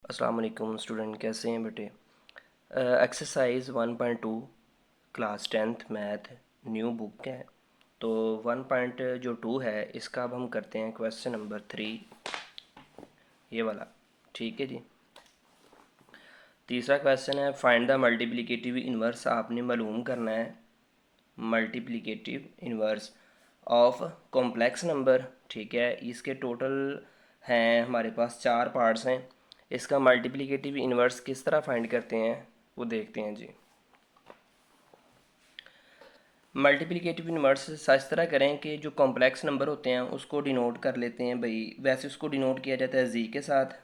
अस्सलाम वालेकुम स्टूडेंट, कैसे हैं बेटे। Exercise 1.2 class 10th math new book है। तो 1.2 है इसका अब हम करते हैं क्वेश्चन नंबर 3, ये वाला। ठीक है जी। तीसरा क्वेश्चन है, फाइंड द मल्टीप्लिकेटिव इन्वर्स। आपने मालूम करना है multiplicative inverse of complex number. ठीक है, इसके टोटल हैं हमारे पास 4 पार्ट्स हैं। इसका मल्टीप्लिकेटिव इन्वर्स किस तरह फाइंड करते हैं वो देखते हैं जी। मल्टीप्लिकेटिव इन्वर्स इस तरह करें कि जो कॉम्प्लेक्स नंबर होते हैं उसको डिनोट कर लेते हैं भाई। वैसे उसको डिनोट किया जाता है जी के साथ।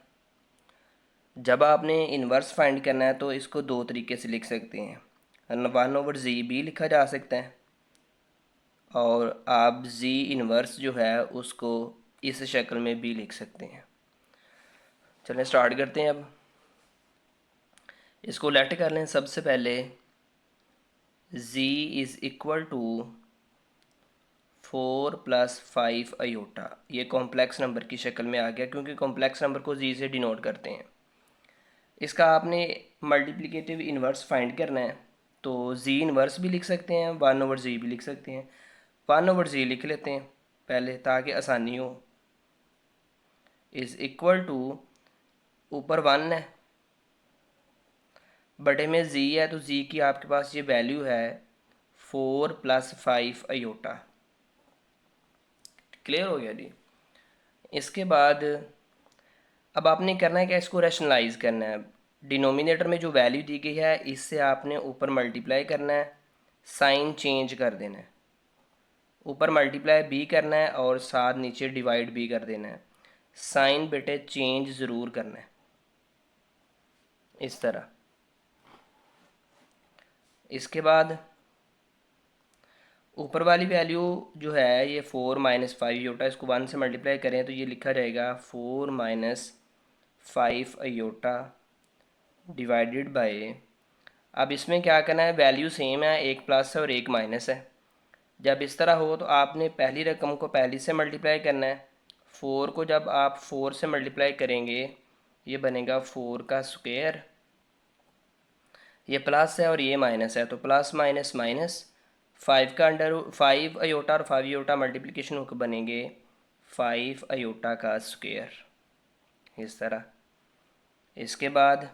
जब आपने इन्वर्स फाइंड करना है तो इसको दो तरीके से लिख सकते हैं। 1/z भी लिखा जा सकता है, और आप z इन्वर्स जो है उसको इस शक्ल में भी लिख सकते हैं। चलें स्टार्ट करते हैं। अब इसको लेट कर लें। सबसे पहले z is equal to 4 + 5 iota. ये कॉम्प्लेक्स नंबर की शक्ल में आ गया क्योंकि कॉम्प्लेक्स नंबर को z से डिनोट करते हैं। इसका आपने मल्टीप्लिकेटिव इन्वर्स फाइंड करना है, तो z इन्वर्स भी लिख सकते हैं, 1/z भी लिख सकते हैं। 1/z लिख लेते हैं पहले ताकि आसानी हो। इज़ इक्वल टू, ऊपर 1 है, बटे में z है, तो z की आपके पास ये वैल्यू है 4 + 5 अयोटा। क्लियर हो गया जी। इसके बाद अब आपने करना है क्या, इसको रैशनलाइज करना है। डिनोमिनेटर में जो वैल्यू दी गई है इससे आपने ऊपर मल्टीप्लाई करना है, साइन चेंज कर देना है। ऊपर मल्टीप्लाई भी करना है और साथ नीचे डिवाइड भी कर देना है। साइन बेटे चेंज ज़रूर करना है इस तरह। इसके बाद ऊपर वाली वैल्यू जो है ये 4 - 5 अयोटा, इसको 1 से मल्टीप्लाई करें तो ये लिखा जाएगा 4 - 5 अयोटा डिवाइडेड बाय। अब इसमें क्या करना है, वैल्यू सेम है, एक प्लस है और एक माइनस है। जब इस तरह हो तो आपने पहली रकम को पहली से मल्टीप्लाई करना है। 4 को जब आप 4 से मल्टीप्लाई करेंगे ये बनेगा 4 का स्क्वायर। ये प्लस है और ये माइनस है, तो प्लस माइनस माइनस। 5 का अंडर 5 अयोटा और 5 अयोटा मल्टीप्लिकेशन होकर बनेंगे 5 अयोटा का स्क्वायर, इस तरह। इसके बाद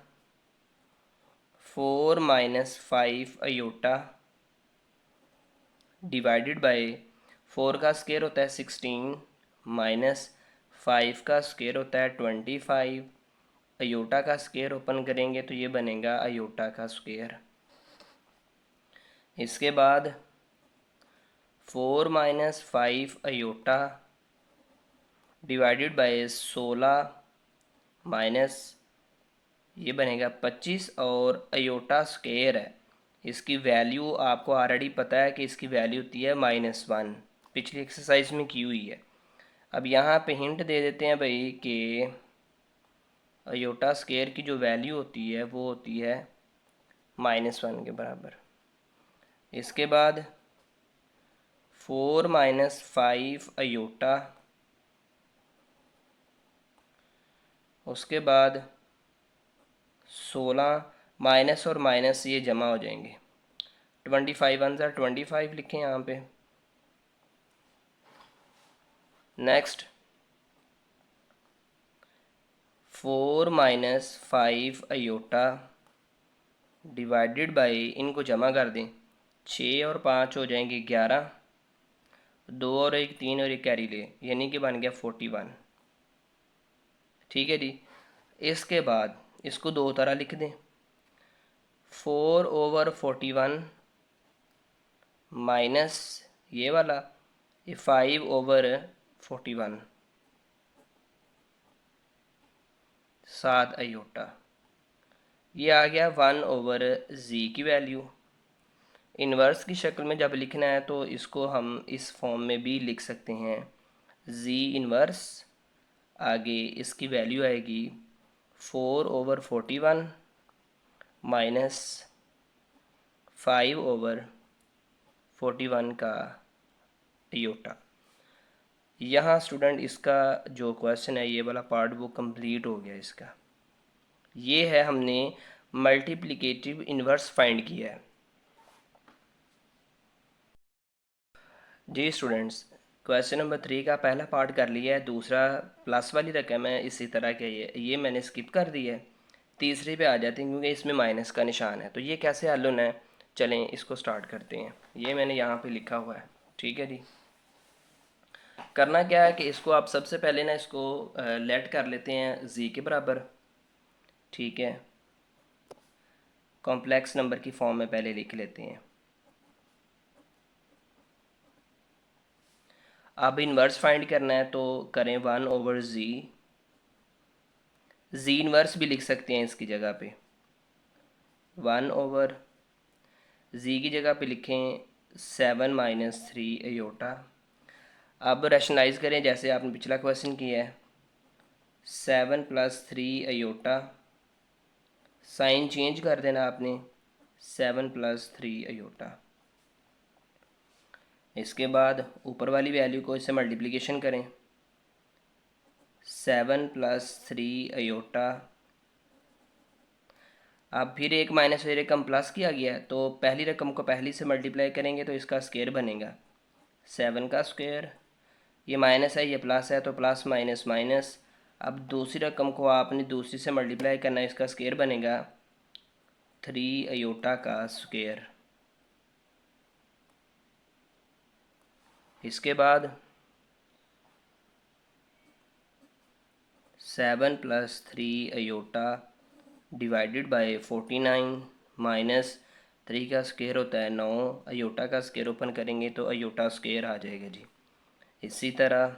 4 - 5 अयोटा डिवाइडेड बाय 4 का स्क्वायर होता है 16 माइनस 5 का स्क्वायर होता है 25। अयोटा का स्क्वायर ओपन करेंगे तो ये बनेगा अयोटा का स्क्वायर। इसके बाद 4 - 5 अयोटा डिवाइडेड बाय 16 माइनस ये बनेगा 25, और अयोटा स्क्वायर है, इसकी वैल्यू आपको ऑलरेडी पता है कि इसकी वैल्यू होती है -1, पिछली एक्सरसाइज में की हुई है। अब यहाँ पे हिंट दे देते हैं भाई कि अयोटा स्क्वायर की जो वैल्यू होती है वो होती है -1 के बराबर। इसके बाद 4 - 5 अयोटा, उसके बाद 16 माइनस और माइनस ये जमा हो जाएंगे। 25 1 ज़ा 25 लिखें यहाँ पे। नेक्स्ट 4 - 5 अयोटा डिवाइडेड बाई, इनको जमा कर दें, 6 और 5 हो जाएंगे 11, 2 और 1 3 और 1 कैरी ले, यानी कि बन गया 41। ठीक है जी। इसके बाद इसको दो तरह लिख दें, 4/41 माइनस ये वाला, ये 5/41 7 अयोटा। ये आ गया 1/z की वैल्यू। इन्वर्स की शक्ल में जब लिखना है तो इसको हम इस फॉर्म में भी लिख सकते हैं, z इन्वर्स, आगे इसकी वैल्यू आएगी 4/41 माइनस 5/41 का अयोटा। यहाँ स्टूडेंट इसका जो क्वेश्चन है ये वाला पार्ट वो कंप्लीट हो गया इसका। ये है हमने मल्टीप्लिकेटिव इन्वर्स फाइंड किया है। जी स्टूडेंट्स, क्वेश्चन नंबर 3 का पहला पार्ट कर लिया है। दूसरा प्लस वाली रकम है इसी तरह के, ये मैंने स्किप कर दिया है। तीसरे पे आ जाते हैं क्योंकि इसमें माइनस का निशान है। तो ये कैसे हल होना है, चलें इसको स्टार्ट करते हैं। ये मैंने यहाँ पे लिखा हुआ है, ठीक है जी। करना क्या है कि इसको आप सबसे पहले ना इसको लेट कर लेते हैं जी के बराबर, ठीक है। कॉम्प्लेक्स नंबर की फॉर्म में पहले लिख लेते हैं। अब इन्वर्स फाइंड करना है तो करें 1/z। जी इन्वर्स भी लिख सकते हैं इसकी जगह पे, 1/z की जगह पे लिखें 7-3 अब रैशनलाइज करें जैसे आपने पिछला क्वेश्चन किया है। 7+3 साइन चेंज कर देना आपने, 7+3। इसके बाद ऊपर वाली वैल्यू को इससे मल्टीप्लिकेशन करें, 7+3। अब फिर एक माइनस फिर एक रकम प्लस किया गया है तो पहली रकम को पहली से मल्टीप्लाई करेंगे तो इसका स्क्वायर बनेगा 7 का स्क्वायर। ये माइनस है, ये प्लस है, तो प्लस माइनस माइनस। अब दूसरी रकम को आपने दूसरी से मल्टीप्लाई करना है, इसका स्क्वायर बनेगा 3 का स्क्वायर। इसके बाद 7+3 डिवाइडेड बाय 49 माइनस 3 का स्क्वायर होता है 9। अयोटा का स्क्वायर ओपन करेंगे तो अयोटा स्क्वायर आ जाएगा जी। इसी तरह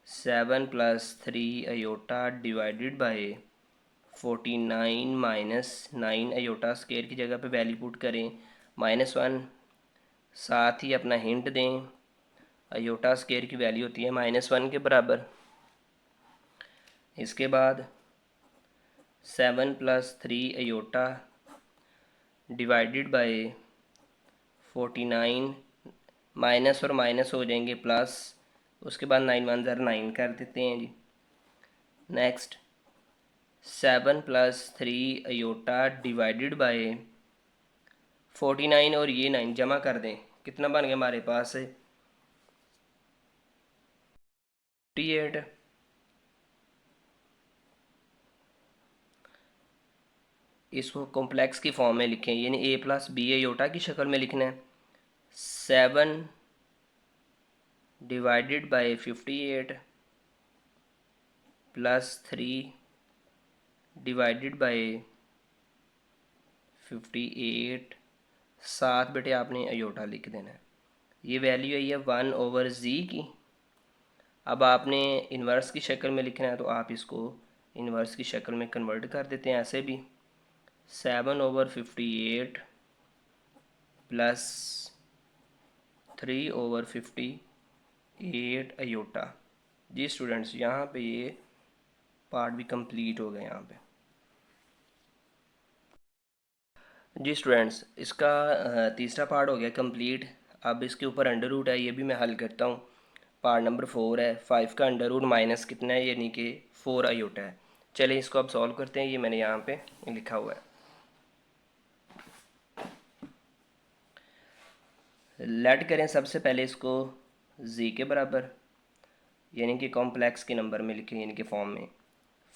7+3 divided by 49 minus 9 iota square की जगह पे वैल्यू पुट करें -1। साथ ही अपना हिंट दें, अयोटा स्क्वायर की वैल्यू होती है -1 के बराबर। इसके बाद 7+3 डिवाइडेड बाय 49, माइनस और माइनस हो जाएंगे प्लस, उसके बाद 9 1 9 कर देते हैं जी। नेक्स्ट 7+3 डिवाइडेड बाय 49 और ये 9 जमा कर दें, कितना बन गया हमारे पास है 58। इसको कॉम्प्लेक्स की फॉर्म में लिखें, यानी a+b अयोटा की शक्ल में लिखना है। 7 divided by 58 plus 3 divided by 58। साथ बेटे आपने अयोटा लिख देना है। ये वैल्यू आई है 1/z की। अब आपने इन्वर्स की शक्ल में लिखना है तो आप इसको इन्वर्स की शक्ल में कन्वर्ट कर देते हैं ऐसे भी, 7/58 प्लस 3/58 अयोटा। जी स्टूडेंट्स, यहाँ पे ये पार्ट भी कंप्लीट हो गया यहाँ पे। जी स्टूडेंट्स, इसका तीसरा पार्ट हो गया कंप्लीट। अब इसके ऊपर अंडर रूट है, ये भी मैं हल करता हूँ। पार्ट नंबर 4 है, 5 का अंडर रूट माइनस कितना है, यानी कि 4 अयोटा है। चलिए इसको अब सॉल्व करते हैं, ये मैंने यहाँ पे लिखा हुआ है। लेट करें सबसे पहले इसको जी के बराबर, यानी कि कॉम्प्लेक्स के नंबर में लिखें, यानी कि फॉर्म में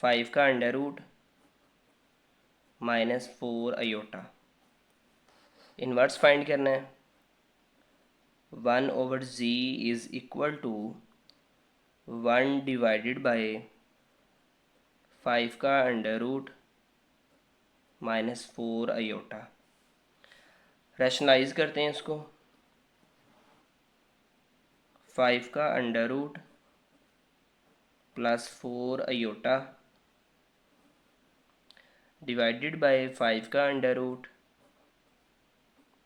5 का under root -4 iota. Inverse find करना है, 1/z is equal to 1 divided by 5 का अंडर रूट -4 अयोटा। रैशनलाइज करते हैं इसको, 5 का under root +4 iota divided by 5 का अंडर रूट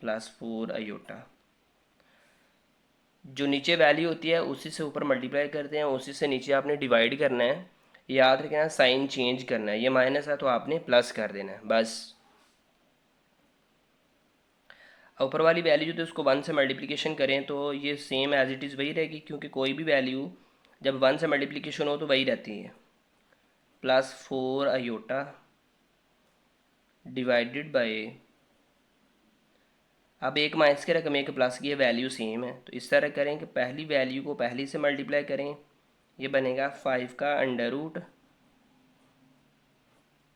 +4 अयोटा। जो नीचे वैल्यू होती है उसी से ऊपर मल्टीप्लाई करते हैं, उसी से नीचे आपने डिवाइड करना है। याद रखना साइन चेंज करना है, ये माइनस है तो आपने प्लस कर देना है बस। ऊपर वाली वैल्यू जो थी उसको 1 से मल्टीप्लिकेशन करें तो ये सेम एज इट इज़ वही रहेगी, क्योंकि कोई भी वैल्यू जब 1 से मल्टीप्लिकेशन हो तो वही रहती है। +4 अयोटा डिवाइडेड बाय, अब एक माइनस की रकम एक प्लस की वैल्यू सेम है, तो इस तरह करें कि पहली वैल्यू को पहली से मल्टीप्लाई करें। ये बनेगा 5 का अंडर रूट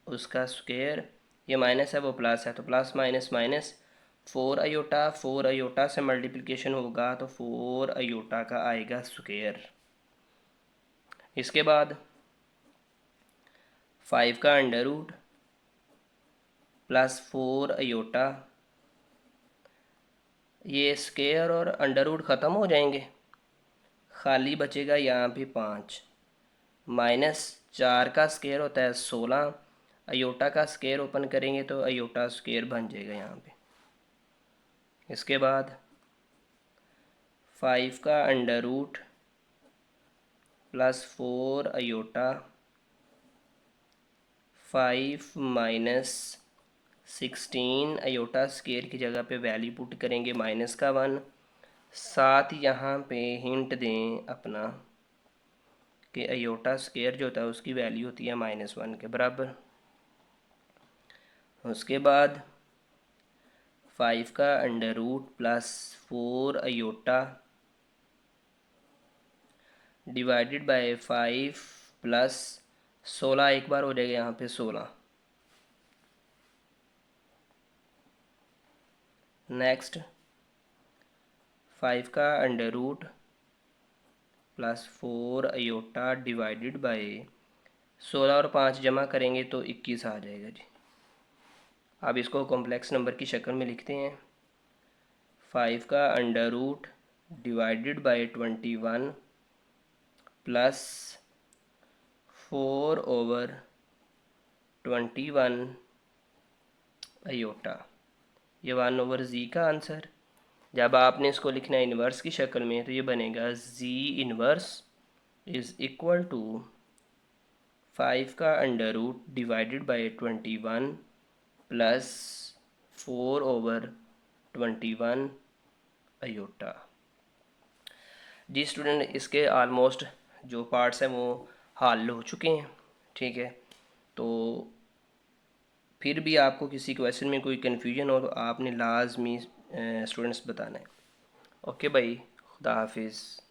उसका स्क्वायर, ये माइनस है वो प्लस है, तो plus minus minus 4 iota, 4 iota से मल्टीप्लिकेशन होगा तो 4 अयोटा का आएगा स्क्वायर। इसके बाद 5 का अंडर रूट प्लस 4 अयोटा, ये स्क्वायर और अंडर रूट ख़त्म हो जाएंगे, खाली बचेगा यहाँ पे 5, माइनस 4 का स्क्वायर होता है 16, अयोटा का स्क्वायर ओपन करेंगे तो अयोटा स्क्वायर बन जाएगा यहाँ पे। इसके बाद 5 का under root plus 4 iota, 5 minus 16 iota square की जगह पे वैल्यू पुट करेंगे माइनस का 1, साथ यहाँ पे हिंट दें अपना कि अयोटा स्क्वायर जो होता है उसकी वैल्यू होती है -1 के बराबर। उसके बाद 5 का under root plus 4 iota divided by 5 plus 16, एक बार हो जाएगा यहाँ पे 16। नेक्स्ट 5 का under root plus 4 iota divided by 16 और 5 जमा करेंगे तो 21 आ जाएगा जी। अब इसको कॉम्प्लेक्स नंबर की शक्ल में लिखते हैं। 5 का under root divided by 21 plus 4/21 iota, ये 1/z का आंसर। जब आपने इसको लिखना है इन्वर्स की शक्ल में तो ये बनेगा z inverse is equal to 5 का under root divided by 21 plus 4/21 iota. जी स्टूडेंट, इसके आलमोस्ट जो पार्ट्स हैं वो हल हो चुके हैं, ठीक है। तो फिर भी आपको किसी क्वेश्चन में कोई कन्फ्यूजन हो तो आपने लाजमी स्टूडेंट्स बताना है। ओके भाई, खुदा हाफिज़।